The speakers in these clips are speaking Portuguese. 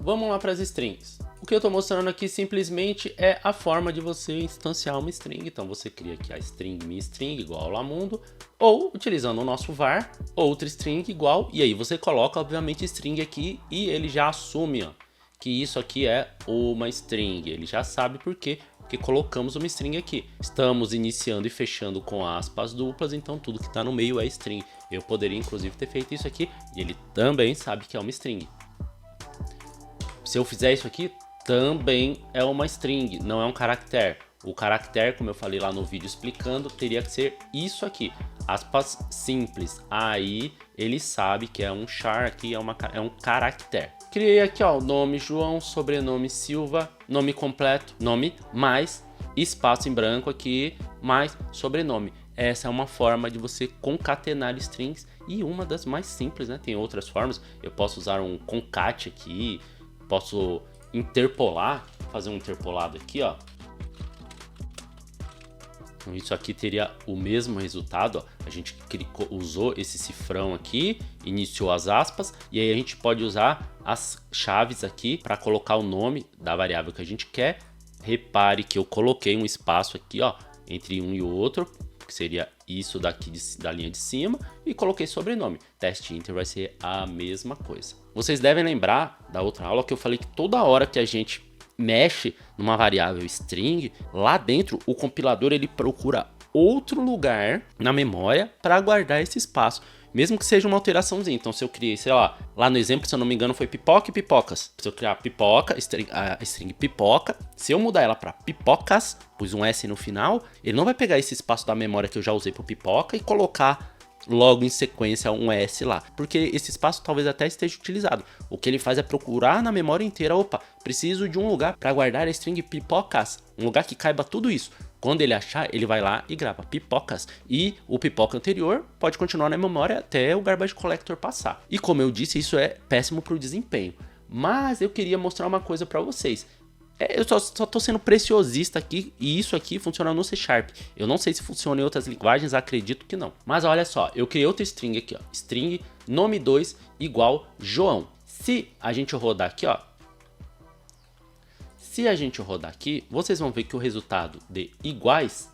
vamos lá para as strings. O que eu estou mostrando aqui simplesmente é a forma de você instanciar uma string. Então você cria aqui a string minString igual lá mundo, ou utilizando o nosso var, outra string igual, e aí você coloca obviamente string aqui e ele já assume, ó, que isso aqui é uma string. Ele já sabe por quê, porque colocamos uma string aqui. Estamos iniciando e fechando com aspas duplas, então tudo que está no meio é string. Eu poderia inclusive ter feito isso aqui e ele também sabe que é uma string. Se eu fizer isso aqui, também é uma string, não é um caractere. O caractere, como eu falei lá no vídeo explicando, teria que ser isso aqui, aspas simples. Aí ele sabe que é um char aqui, é um caractere. Criei aqui, ó, nome João, sobrenome Silva, nome completo, nome mais espaço em branco aqui, mais sobrenome. Essa é uma forma de você concatenar strings e uma das mais simples, né? Tem outras formas. Eu posso usar um concat aqui, posso interpolar, fazer um interpolado aqui, ó. Então, isso aqui teria o mesmo resultado, ó. A gente usou esse cifrão aqui, iniciou as aspas, e aí a gente pode usar as chaves aqui para colocar o nome da variável que a gente quer. Repare que eu coloquei um espaço aqui, ó, entre um e o outro, que seria isso daqui da linha de cima, e coloquei sobrenome. Teste inter vai ser a mesma coisa. Vocês devem lembrar da outra aula que eu falei que toda hora que a gente mexe numa variável string, lá dentro o compilador ele procura outro lugar na memória para guardar esse espaço, mesmo que seja uma alteraçãozinha. Então se eu criei, sei lá no exemplo, se eu não me engano foi pipoca e pipocas. Se eu criar pipoca, a string pipoca, se eu mudar ela para pipocas, pus um S no final, ele não vai pegar esse espaço da memória que eu já usei para pipoca e colocar logo em sequência um S lá, porque esse espaço talvez até esteja utilizado. O que ele faz é procurar na memória inteira, opa, preciso de um lugar para guardar a string pipocas, um lugar que caiba tudo isso. Quando ele achar, ele vai lá e grava pipocas, e o pipoca anterior pode continuar na memória até o garbage collector passar. E como eu disse, isso é péssimo para o desempenho. Mas eu queria mostrar uma coisa para vocês. Eu só tô sendo preciosista aqui, e isso aqui funciona no C Sharp. Eu não sei se funciona em outras linguagens, acredito que não. Mas olha só, eu criei outra string aqui, ó. String nome2 igual João. Se a gente rodar aqui, ó. Se a gente rodar aqui, vocês vão ver que o resultado de iguais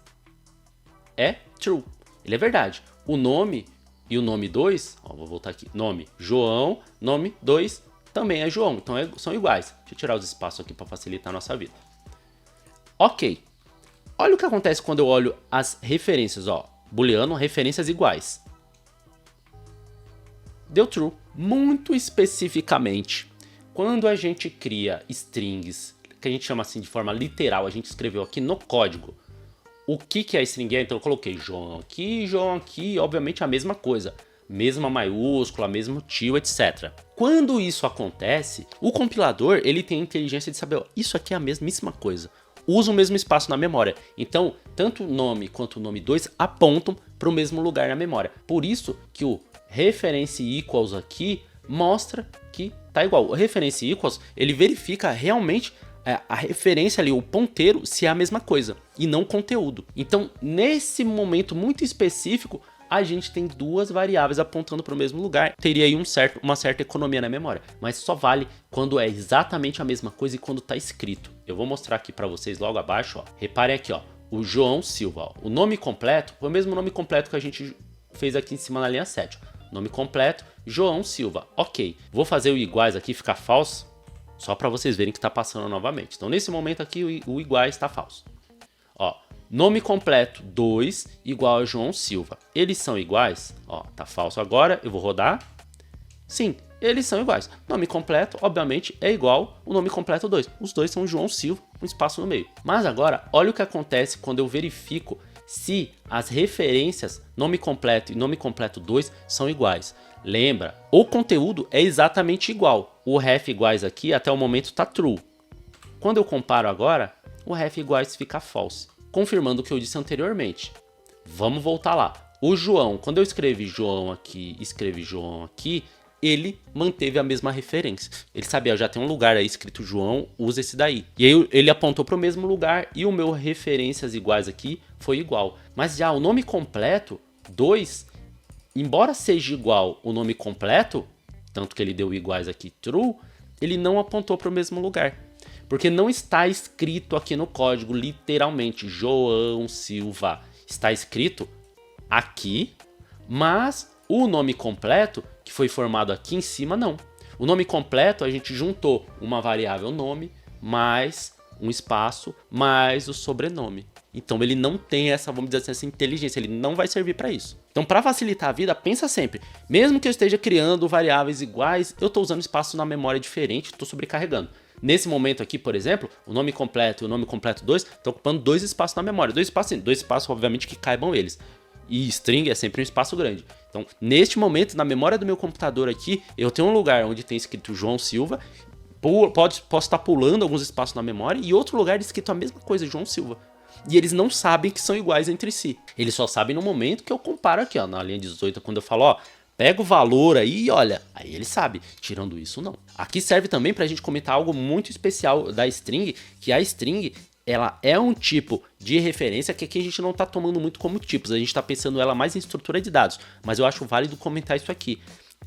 é true. Ele é verdade. O nome e o nome2, ó, vou voltar aqui. Nome João, nome 2 também é João, então são iguais. Deixa eu tirar os espaços aqui para facilitar a nossa vida. Ok. Olha o que acontece quando eu olho as referências, ó. Booleano, referências iguais. Deu true. Muito especificamente, quando a gente cria strings, que a gente chama assim de forma literal, a gente escreveu aqui no código o que é string, então eu coloquei João aqui, obviamente a mesma coisa. Mesma maiúscula, mesmo tio, etc. Quando isso acontece, o compilador ele tem a inteligência de saber, ó, isso aqui é a mesmíssima coisa. Usa o mesmo espaço na memória. Então, tanto o nome quanto o nome 2 apontam para o mesmo lugar na memória. Por isso que o reference equals aqui mostra que tá igual. O reference equals, ele verifica realmente a referência ali, o ponteiro, se é a mesma coisa e não conteúdo. Então, nesse momento muito específico, a gente tem duas variáveis apontando para o mesmo lugar. Teria aí uma certa economia na memória, mas só vale quando é exatamente a mesma coisa e quando está escrito. Eu vou mostrar aqui para vocês logo abaixo, ó. Reparem aqui, ó, o João Silva, ó. O nome completo foi o mesmo nome completo que a gente fez aqui em cima na linha 7. Ó. Nome completo, João Silva. Ok, vou fazer o iguais aqui ficar falso, só para vocês verem que está passando novamente. Então nesse momento aqui o iguais está falso. Ó. Nome completo 2 igual a João Silva. Eles são iguais? Ó, tá falso agora, eu vou rodar. Sim, eles são iguais. Nome completo, obviamente, é igual o nome completo 2. Os dois são João Silva, um espaço no meio. Mas agora, olha o que acontece quando eu verifico se as referências nome completo e nome completo 2 são iguais. Lembra, o conteúdo é exatamente igual. O ref iguais aqui até o momento tá true. Quando eu comparo agora, o ref iguais fica false. Confirmando o que eu disse anteriormente. Vamos voltar lá. O João, quando eu escrevi João aqui, ele manteve a mesma referência. Ele sabia, já tem um lugar aí escrito João, usa esse daí. E aí ele apontou para o mesmo lugar e o meu referências iguais aqui foi igual. Mas já o nome completo, 2, embora seja igual o nome completo, tanto que ele deu iguais aqui true, ele não apontou para o mesmo lugar. Porque não está escrito aqui no código, literalmente, João Silva. Está escrito aqui, mas o nome completo, que foi formado aqui em cima, não. O nome completo, a gente juntou uma variável nome, mais um espaço, mais o sobrenome. Então ele não tem essa, vamos dizer assim, essa inteligência, ele não vai servir para isso. Então, para facilitar a vida, pensa sempre, mesmo que eu esteja criando variáveis iguais, eu estou usando espaço na memória diferente, estou sobrecarregando. Nesse momento aqui, por exemplo, o nome completo e o nome completo 2 estão ocupando 2 espaços na memória. 2 espaços, obviamente, que caibam eles. E string é sempre um espaço grande. Então, neste momento, na memória do meu computador aqui, eu tenho um lugar onde tem escrito João Silva, posso estar pulando alguns espaços na memória, e outro lugar escrito a mesma coisa, João Silva. E eles não sabem que são iguais entre si. Eles só sabem no momento que eu comparo aqui, ó, na linha 18, quando eu falo, ó, pega o valor aí e olha, aí ele sabe. Tirando isso, não. Aqui serve também pra gente comentar algo muito especial da string, que a string, ela é um tipo de referência que aqui a gente não tá tomando muito como tipos, a gente tá pensando ela mais em estrutura de dados, mas eu acho válido comentar isso aqui.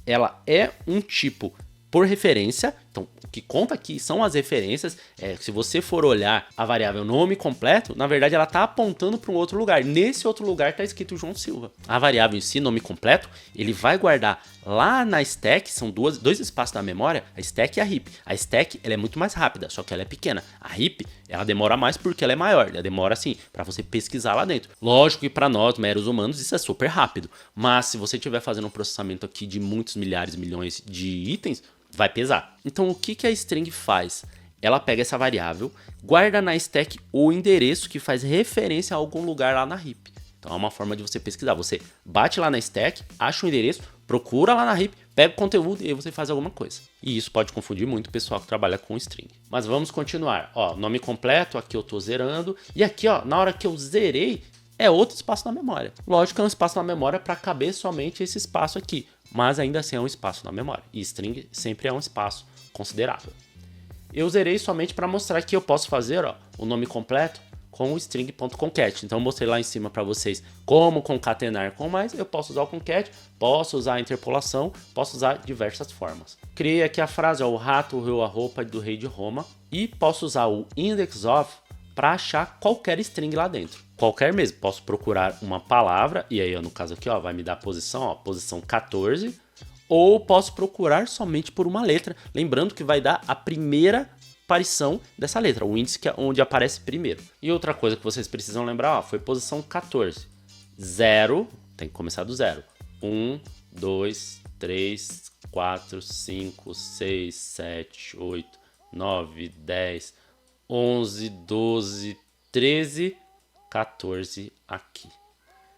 Ela é um tipo por referência, então o que conta aqui são as referências, se você for olhar a variável nome completo, na verdade ela está apontando para um outro lugar, nesse outro lugar está escrito João Silva. A variável em si, nome completo, ele vai guardar lá na stack, são dois espaços da memória, a stack e a heap. A stack ela é muito mais rápida, só que ela é pequena. A heap ela demora mais porque ela é maior, ela demora assim, para você pesquisar lá dentro. Lógico que para nós, meros humanos, isso é super rápido, mas se você estiver fazendo um processamento aqui de muitos milhares, milhões de itens, vai pesar. Então o que a string faz? Ela pega essa variável, guarda na stack o endereço que faz referência a algum lugar lá na heap. Então é uma forma de você pesquisar. Você bate lá na stack, acha o endereço, procura lá na heap, pega o conteúdo e aí você faz alguma coisa. E isso pode confundir muito o pessoal que trabalha com string. Mas vamos continuar. Ó, nome completo, aqui eu estou zerando. E aqui, ó, na hora que eu zerei, é outro espaço na memória. Lógico que é um espaço na memória para caber somente esse espaço aqui, mas ainda assim é um espaço na memória. E string sempre é um espaço considerável. Eu zerei somente para mostrar que eu posso fazer, ó, o nome completo com o string.concat. Então eu mostrei lá em cima para vocês como concatenar com mais. Eu posso usar o concat, posso usar a interpolação, posso usar diversas formas. Criei aqui a frase, ó, o rato roeu a roupa do rei de Roma, e posso usar o index of para achar qualquer string lá dentro. Qualquer mesmo, posso procurar uma palavra, e aí no caso aqui, ó, vai me dar a posição, ó, posição 14, ou posso procurar somente por uma letra, lembrando que vai dar a primeira aparição dessa letra, o índice que é onde aparece primeiro. E outra coisa que vocês precisam lembrar, ó, foi posição 14. 0, tem que começar do 0. 1, 2, 3, 4, 5, 6, 7, 8, 9, 10, 11, 12, 13, 14 aqui.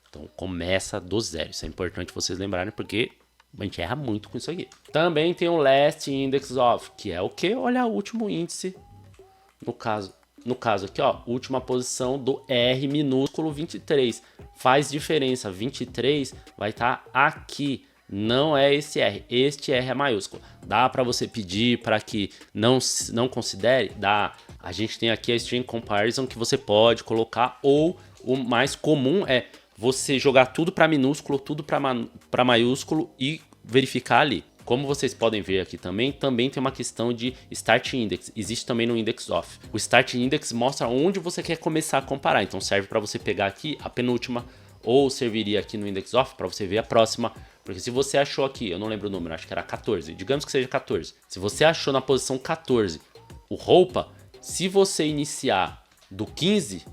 Então começa do 0. Isso é importante vocês lembrarem porque a gente erra muito com isso aqui. Também tem o last index of, que é o que? Olha o último índice. No caso aqui, ó, última posição do R minúsculo 23. Faz diferença, 23 vai estar aqui. Não é esse R, este R é maiúsculo. Dá para você pedir para que não considere? Dá. A gente tem aqui a string comparison que você pode colocar, ou o mais comum é você jogar tudo para minúsculo, tudo para maiúsculo e verificar ali. Como vocês podem ver aqui também tem uma questão de start index. Existe também no index of. O start index mostra onde você quer começar a comparar. Então serve para você pegar aqui a penúltima, ou serviria aqui no index of para você ver a próxima. Porque se você achou aqui, eu não lembro o número, acho que era 14. Digamos que seja 14. Se você achou na posição 14 o roupa, se você iniciar do 15,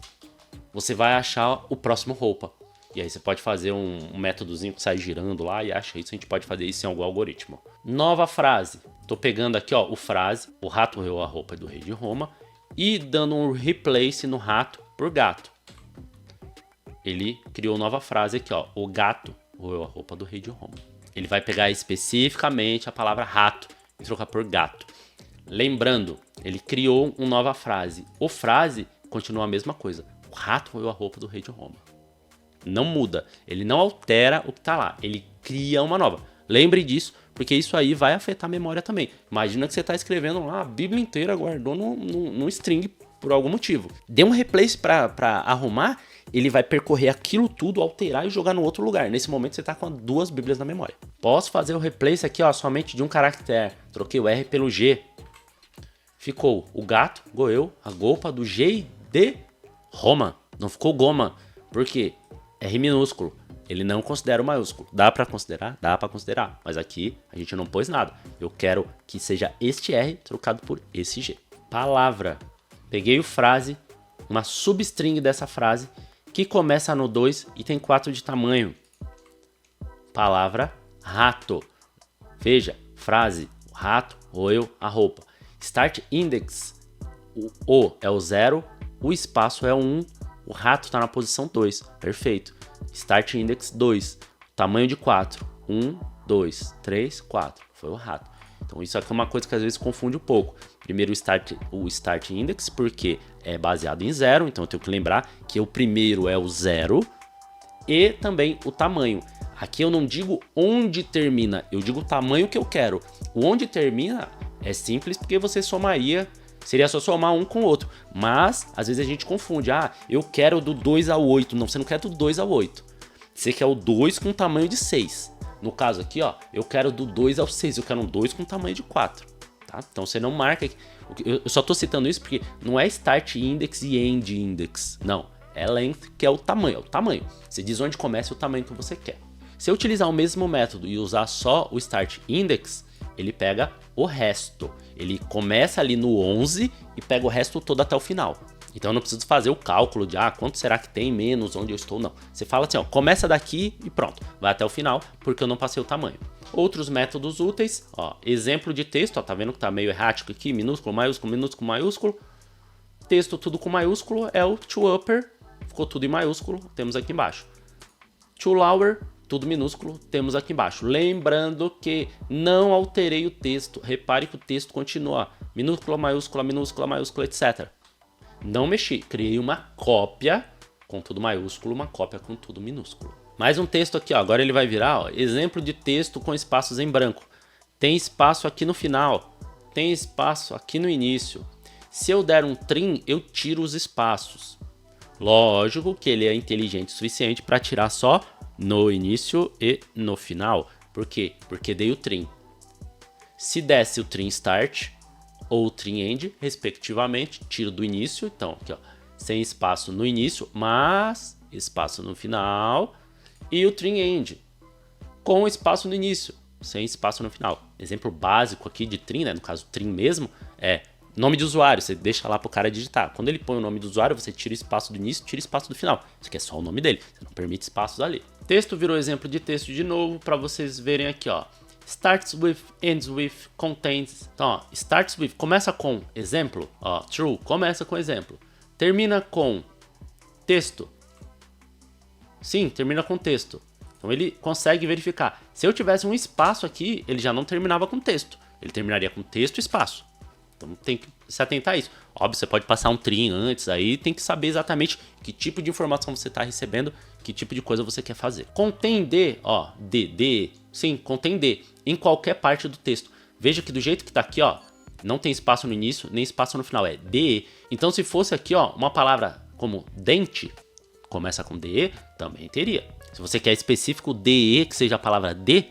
você vai achar o próximo roupa. E aí você pode fazer um métodozinho que sai girando lá e acha isso. A gente pode fazer isso em algum algoritmo. Nova frase. Tô pegando aqui, ó, o frase. O rato roeu a roupa do rei de Roma. E dando um replace no rato por gato. Ele criou nova frase aqui, ó. O gato roeu a roupa do rei de Roma. Ele vai pegar especificamente a palavra rato e trocar por gato. Lembrando, ele criou uma nova frase. O frase continua a mesma coisa. O rato roeu a roupa do rei de Roma. Não muda, ele não altera o que está lá, ele cria uma nova. Lembre disso, porque isso aí vai afetar a memória também. Imagina que você está escrevendo lá a Bíblia inteira, guardou no string por algum motivo. Dê um replace para arrumar, ele vai percorrer aquilo tudo, alterar e jogar no outro lugar. Nesse momento você está com 2 Bíblias na memória. Posso fazer o replace aqui, ó, somente de um caractere. Troquei o R pelo G. ficou o gato, goeu, a golpa do G de Roma. Não ficou goma. Por quê? R minúsculo. Ele não considera o maiúsculo. Dá pra considerar? Dá pra considerar. Mas aqui a gente não pôs nada. Eu quero que seja este R trocado por esse G. Palavra. Peguei o frase, uma substring dessa frase, que começa no 2 e tem 4 de tamanho. Palavra rato. Veja, frase, o rato, roeu a roupa. Start index, o é o 0, o espaço é o 1, o rato está na posição 2. Perfeito. Start index 2, tamanho de 4. 1, 2, 3, 4. Foi o rato. Então isso aqui é uma coisa que às vezes confunde um pouco. Primeiro o start index, porque é baseado em 0, então eu tenho que lembrar que o primeiro é o 0 e também o tamanho. Aqui eu não digo onde termina, eu digo o tamanho que eu quero. O onde termina é simples porque você somaria, seria só somar um com o outro. Mas às vezes a gente confunde, eu quero do 2 ao 8. Não, você não quer do 2 ao 8. Você quer o 2 com tamanho de 6. No caso aqui, eu quero do 2 ao 6, eu quero um 2 com tamanho de 4. Tá? Então você não marca aqui. Eu só estou citando isso porque não é start index e end index. Não, é length, que é o tamanho. Você diz onde começa o tamanho que você quer. Se eu utilizar o mesmo método e usar só o start index, ele pega o resto. Ele começa ali no 11 e pega o resto todo até o final. Então eu não preciso fazer o cálculo de quanto será que tem menos onde eu estou, não. Você fala assim, começa daqui e pronto, vai até o final, porque eu não passei o tamanho. Outros métodos úteis, exemplo de texto, tá vendo que tá meio errático aqui, minúsculo, maiúsculo, minúsculo, maiúsculo. Texto tudo com maiúsculo é o to upper, ficou tudo em maiúsculo, temos aqui embaixo. To lower, tudo minúsculo, temos aqui embaixo. Lembrando que não alterei o texto, repare que o texto continua minúscula, maiúscula, minúscula, maiúscula, etc. Não mexi, criei uma cópia com tudo maiúsculo, uma cópia com tudo minúsculo. Mais um texto aqui, agora ele vai virar exemplo de texto com espaços em branco. Tem espaço aqui no final, tem espaço aqui no início. Se eu der um trim, eu tiro os espaços. Lógico que ele é inteligente o suficiente para tirar só no início e no final. Por quê? Porque dei o trim. Se desse o trim start ou trim end, respectivamente, tiro do início, então aqui sem espaço no início, mas espaço no final, e o trim end com espaço no início, sem espaço no final. Exemplo básico aqui de trim, no caso trim mesmo, é nome de usuário, você deixa lá pro cara digitar. Quando ele põe o nome do usuário, você tira espaço do início, tira espaço do final. Isso aqui é só o nome dele, você não permite espaços ali. Texto virou exemplo de texto de novo, para vocês verem aqui, starts with, ends with, contains. Então, starts with, começa com exemplo, true, começa com exemplo. Termina com texto. Sim, termina com texto. Então ele consegue verificar. Se eu tivesse um espaço aqui, ele já não terminava com texto. Ele terminaria com texto e espaço. Então tem que se atentar a isso. Óbvio, você pode passar um trim antes, aí tem que saber exatamente que tipo de informação você está recebendo, que tipo de coisa você quer fazer. Contém D, sim, contém D em qualquer parte do texto. Veja que do jeito que está aqui, não tem espaço no início, nem espaço no final, é DE. Então se fosse aqui, uma palavra como dente, começa com DE, também teria. Se você quer específico DE, que seja a palavra D,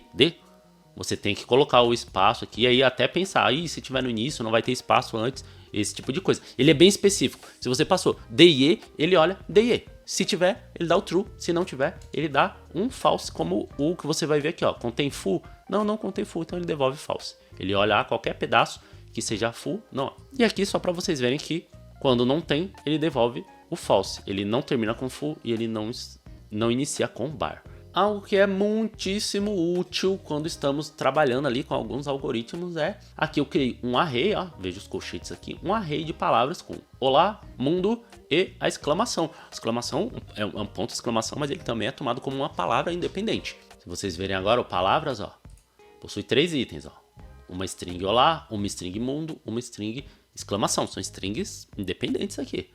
você tem que colocar o espaço aqui, aí até pensar, se tiver no início não vai ter espaço antes, esse tipo de coisa. Ele é bem específico. Se você passou DE, ele olha DE. Se tiver, ele dá o true. Se não tiver, ele dá um false, como o que você vai ver aqui, contém full. Não contém full, então ele devolve false. Ele olha qualquer pedaço que seja full, não. E aqui só para vocês verem que quando não tem, ele devolve o false. Ele não termina com full e ele não inicia com bar. Algo que é muitíssimo útil quando estamos trabalhando ali com alguns algoritmos aqui eu criei um array, veja os colchetes aqui, um array de palavras com olá, mundo e a exclamação. A exclamação é um ponto de exclamação, mas ele também é tomado como uma palavra independente. Se vocês verem agora, palavras, possui 3 itens, uma string olá, uma string mundo, uma string exclamação. São strings independentes aqui.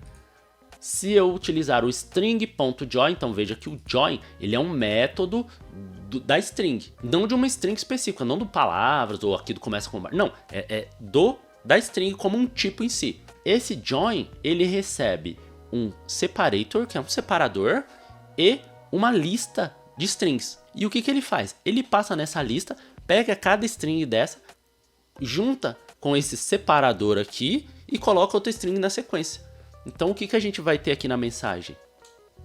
Se eu utilizar o string.join, então veja que o join ele é um método da string, não de uma string específica, não do palavras ou aqui do começa com bar, não, da string como um tipo em si. Esse join ele recebe um separator, que é um separador, e uma lista de strings. E o que ele faz? Ele passa nessa lista, pega cada string dessa, junta com esse separador aqui e coloca outra string na sequência. Então o que a gente vai ter aqui na mensagem?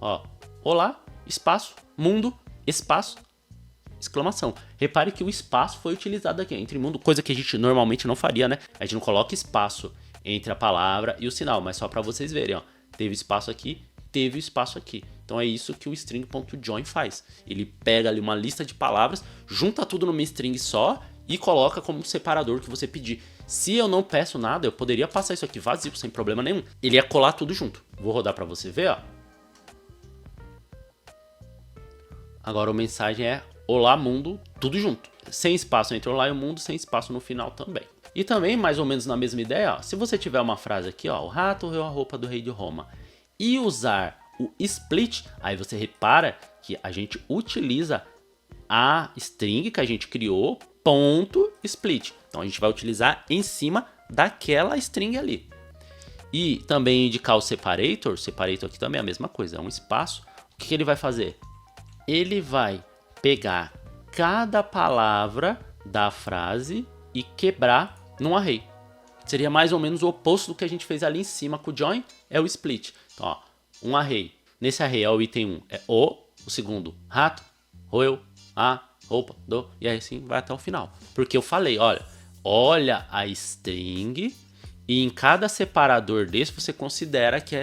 Ó, olá, espaço, mundo, espaço, exclamação. Repare que o espaço foi utilizado aqui entre mundo, coisa que a gente normalmente não faria, né? A gente não coloca espaço entre a palavra e o sinal, mas só para vocês verem, ó. Teve espaço aqui, teve espaço aqui. Então é isso que o string.join faz. Ele pega ali uma lista de palavras, junta tudo numa string só e coloca como um separador que você pedir. Se eu não peço nada, eu poderia passar isso aqui vazio, sem problema nenhum. Ele ia colar tudo junto. Vou rodar para você ver, ó. Agora a mensagem é olá mundo, tudo junto. Sem espaço entre olá e o mundo, sem espaço no final também. E também, mais ou menos na mesma ideia, ó, se você tiver uma frase aqui, ó, o rato roeu a roupa do rei de Roma, e usar o split, aí você repara que a gente utiliza a string que a gente criou, ponto split. Então a gente vai utilizar em cima daquela string ali. E também indicar o separator aqui também é a mesma coisa, é um espaço. O que ele vai fazer? Ele vai pegar cada palavra da frase e quebrar num array. Seria mais ou menos o oposto do que a gente fez ali em cima com o join, é o split. Então, ó, um array. Nesse array, ó, o item 1 é o segundo, rato, roeu, a, roupa, do, e aí assim vai até o final. Porque eu falei, olha a string e em cada separador desse você considera que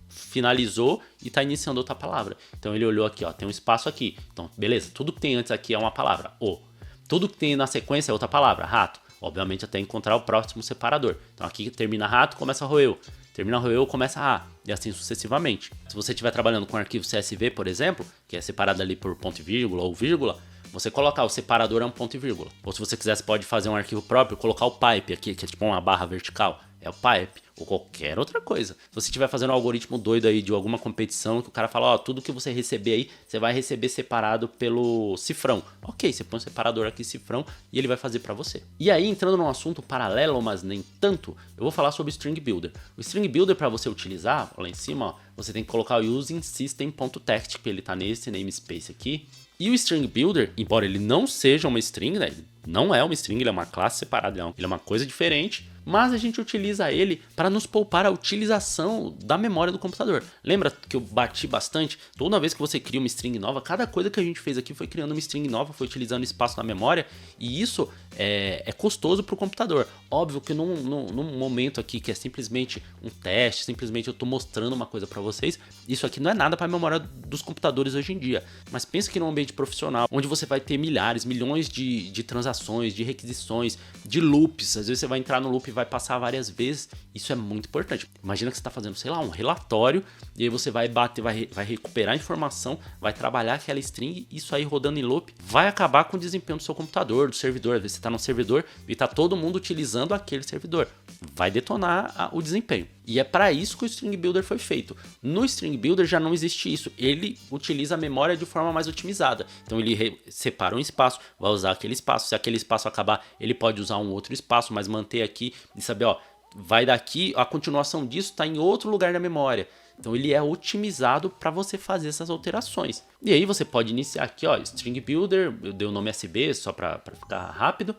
finalizou e está iniciando outra palavra. Então ele olhou aqui, ó, tem um espaço aqui. Então, beleza, tudo que tem antes aqui é uma palavra, o. Tudo que tem na sequência é outra palavra, rato. Obviamente até encontrar o próximo separador. Então aqui termina rato, começa roeu. Termina roeu, começa a, e assim sucessivamente. Se você estiver trabalhando com um arquivo CSV, por exemplo, que é separado ali por ponto e vírgula ou vírgula, você colocar o separador é um ponto e vírgula. Ou se você quiser, você pode fazer um arquivo próprio, colocar o pipe aqui, que é tipo uma barra vertical. É o pipe, ou qualquer outra coisa. Se você estiver fazendo um algoritmo doido aí de alguma competição, que o cara fala, ó, tudo que você receber aí, você vai receber separado pelo cifrão. Ok, você põe um separador aqui, cifrão, e ele vai fazer para você. E aí, entrando num assunto paralelo, mas nem tanto, eu vou falar sobre o String Builder. O String Builder, para você utilizar, lá em cima, ó, você tem que colocar o using system.text, que ele tá nesse namespace aqui. E o String Builder, embora ele não seja uma string, né, ele não é uma string, ele é uma classe separada, ele é uma coisa diferente, mas a gente utiliza ele para nos poupar a utilização da memória do computador. Lembra que eu bati bastante? Toda vez que você cria uma string nova, cada coisa que a gente fez aqui foi criando uma string nova, foi utilizando espaço na memória, e isso é custoso para o computador. Óbvio que num momento aqui que é simplesmente um teste, simplesmente eu estou mostrando uma coisa para vocês, isso aqui não é nada para a memória dos computadores hoje em dia. Mas pensa que num ambiente profissional, onde você vai ter milhares, milhões de transações, de requisições, de loops, às vezes você vai entrar no loop e vai passar várias vezes, isso é muito importante. Imagina que você está fazendo, sei lá, um relatório, e aí você vai bater, vai recuperar a informação, vai trabalhar aquela string, isso aí rodando em loop, vai acabar com o desempenho do seu computador, do servidor. Às vezes você está no servidor e está todo mundo utilizando aquele servidor, vai detonar o desempenho. E é para isso que o String Builder foi feito. No String Builder já não existe isso, ele utiliza a memória de forma mais otimizada. Então ele separa um espaço, vai usar aquele espaço, se aquele espaço acabar, ele pode usar um outro espaço, mas manter aqui e saber, ó, vai daqui, a continuação disso está em outro lugar da memória. Então ele é otimizado para você fazer essas alterações. E aí você pode iniciar aqui, ó, String Builder, eu dei o nome SB só para ficar rápido.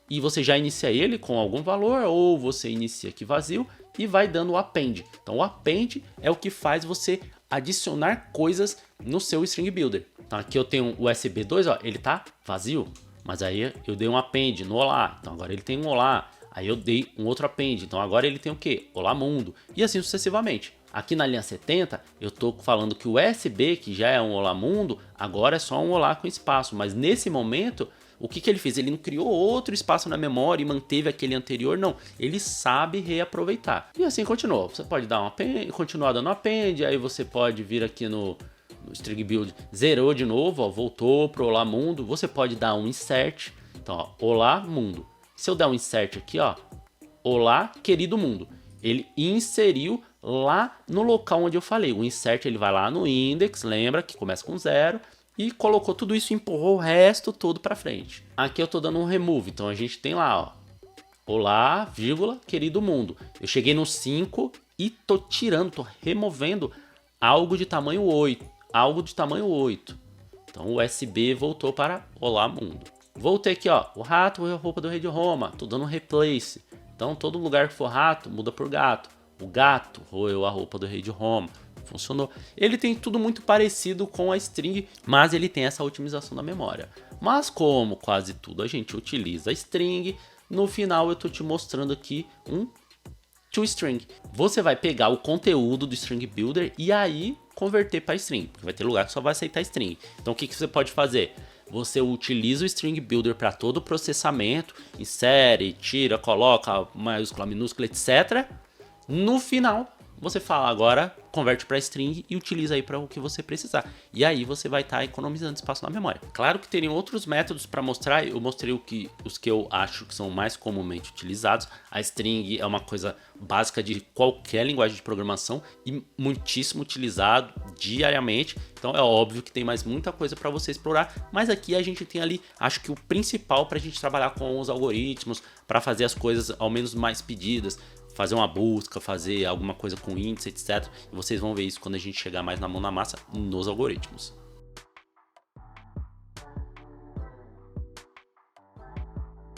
E você já inicia ele com algum valor, ou você inicia aqui vazio e vai dando o append. Então o append é o que faz você adicionar coisas no seu String Builder. Então aqui eu tenho o SB2, ó, ele tá vazio, mas aí eu dei um append no olá, então agora ele tem um olá. Aí eu dei um outro append, então agora ele tem o quê? Olá mundo, e assim sucessivamente. Aqui na linha 70, eu estou falando que o SB, que já é um olá mundo, agora é só um olá com espaço, mas nesse momento, o que ele fez? Ele não criou outro espaço na memória e manteve aquele anterior, não. Ele sabe reaproveitar. E assim continua. Você pode dar continuar dando append, aí você pode vir aqui no String Build, zerou de novo, ó, voltou para o olá mundo. Você pode dar um insert, então ó, olá mundo. Se eu der um insert aqui, ó, olá querido mundo, ele inseriu lá no local onde eu falei. O insert ele vai lá no index, lembra que começa com 0, e colocou tudo isso e empurrou o resto todo para frente. Aqui eu tô dando um remove, então a gente tem lá, ó, olá, vírgula, querido mundo. Eu cheguei no 5 e tô tirando, tô removendo algo de tamanho 8, algo de tamanho 8. Então o SB voltou para olá mundo. Voltei aqui, ó, o rato roeu a roupa do rei de Roma, tô dando um replace. Então todo lugar que for rato, muda por gato. O gato roeu a roupa do rei de Roma. Funcionou. Ele tem tudo muito parecido com a string, mas ele tem essa otimização da memória. Mas como quase tudo a gente utiliza a string, no final eu tô te mostrando aqui um toString. Você vai pegar o conteúdo do String Builder e aí converter para string, porque vai ter lugar que só vai aceitar string. Então o que você pode fazer? Você utiliza o String Builder para todo o processamento, insere, tira, coloca, maiúscula, minúscula, etc. No final, você fala agora, converte para string e utiliza aí para o que você precisar. E aí você vai estar economizando espaço na memória. Claro que teriam outros métodos para mostrar, eu mostrei os que eu acho que são mais comumente utilizados. A string é uma coisa básica de qualquer linguagem de programação e muitíssimo utilizado diariamente. Então é óbvio que tem mais muita coisa para você explorar, mas aqui a gente tem ali, acho que o principal para a gente trabalhar com os algoritmos, para fazer as coisas ao menos mais pedidas, fazer uma busca, fazer alguma coisa com índice, etc. E vocês vão ver isso quando a gente chegar mais na mão na massa nos algoritmos.